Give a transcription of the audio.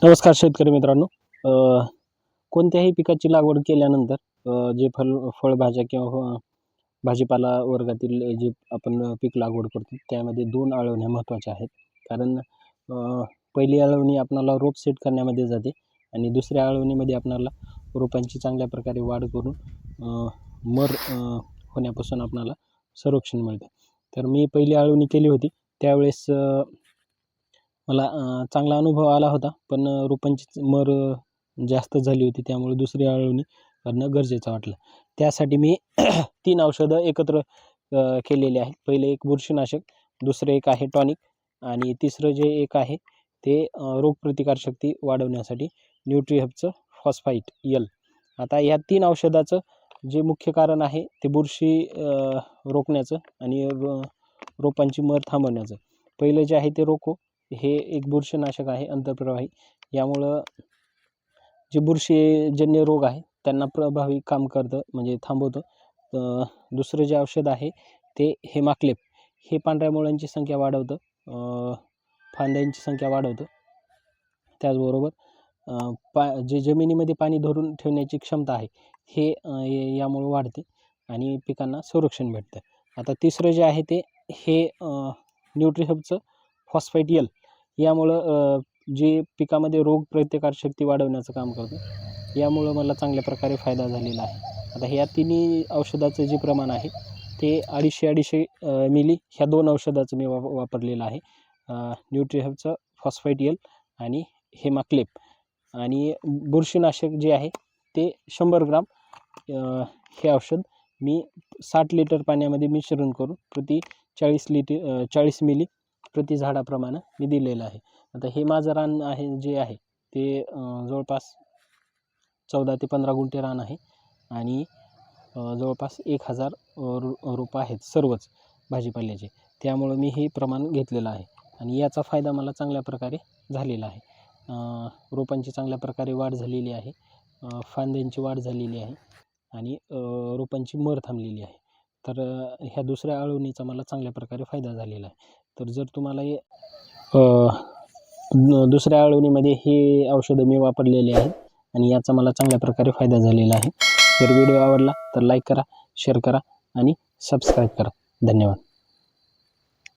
नमस्कार शेतकरी मित्रांनो. कोणत्याही पिकाची लागवड केल्यानंतर जे फळभाज्या किंवा भाजीपाला वर्गातील जे आपण पीक लागवड करतो त्यामध्ये 2 आळवण्या महत्त्वाच्या आहेत. कारण पहिली आळवणी आपणाला रोप सेट करण्यामध्ये जाते आणि दुसऱ्या आळवणीमध्ये आपणाला रोपांची चांगल्या प्रकारे वाढ करून मर होण्यापासून आपणाला संरक्षण मिळतं. तर मी पहिली आळवणी केली होती त्यावेळेस मला चांगला अनुभव आला होता, पण रोपांची मर जास्त झाली होती त्यामुळे दुसरी आळवणी करणं गरजेचं वाटलं. त्यासाठी मी 3 औषधं एकत्र केलेले आहेत. पहिले एक बुरशीनाशक, दुसरं एक आहे टॉनिक आणि तिसरं जे एक आहे ते रोगप्रतिकारशक्ती वाढवण्यासाठी न्यूट्रीहबचं फॉस्फाईट एल. आता या 3 औषधाचं जे मुख्य कारण आहे ते बुरशी रोखण्याचं आणि रोपांची मर थांबवण्याचं. पहिलं जे आहे ते रोको हे एक बुरशीनाशक आहे अंतर्प्रवाही. यामुळं जे बुरशीजन्य रोग आहे त्यांना प्रभावी काम करतं, म्हणजे थांबवतं. दुसरं जे औषध आहे ते हेमाक्लेप, हे पांढऱ्या मुळ्यांची संख्या वाढवतं, फांद्यांची संख्या वाढवतं. त्याचबरोबर जे जमिनीमध्ये पाणी धरून ठेवण्याची क्षमता आहे हे यामुळे वाढते आणि पिकांना संरक्षण भेटतं. आता तिसरं जे आहे ते हे न्यूट्रीहबचं फॉस्फाईट एल. यामुळं जे पिकामध्ये रोग प्रतिकारशक्ती वाढवण्याचं काम करतं. यामुळं मला चांगल्या प्रकारे फायदा झालेला आहे. आता ह्या तिन्ही औषधाचं जे प्रमाण आहे ते 250-250 मिली ह्या 2 औषधाचं मी वापरलेलं आहे. न्यूट्रीहबचं फॉस्फाईट एल आणि हेमाक्लेप. आणि बुरशीनाशक जे आहे ते 100 ग्राम हे औषध मी 60 लिटर पाण्यामध्ये मिश्रण करून प्रति 40 मिली प्रति झाडाप्रमाणे मी दिलेलं आहे. आता हे माझं रान आहे जे आहे ते जवळपास 14 ते 15 गुंठे रान आहे आणि जवळपास 1000 रोपं आहेत सर्वच भाजीपाल्याचे. त्यामुळं मी हे प्रमाण घेतलेलं आहे आणि याचा फायदा मला चांगल्या प्रकारे झालेला आहे. रोपांची चांगल्या प्रकारे वाढ झालेली आहे, फांद्यांची वाढ झालेली आहे आणि रोपांची मर थांबलेली आहे. तर ह्या दुसऱ्या आळवणीचा मला चांगल्या प्रकारे फायदा झालेला आहे. तर जर तुम्हाला दुसऱ्या आळवणीमध्ये हे औषधं मी वापरलेले आहेत आणि याचा मला चांगल्या प्रकारे फायदा झालेला आहे. जर व्हिडिओ आवडला तर लाईक करा, शेअर करा आणि सबस्क्राईब करा. धन्यवाद.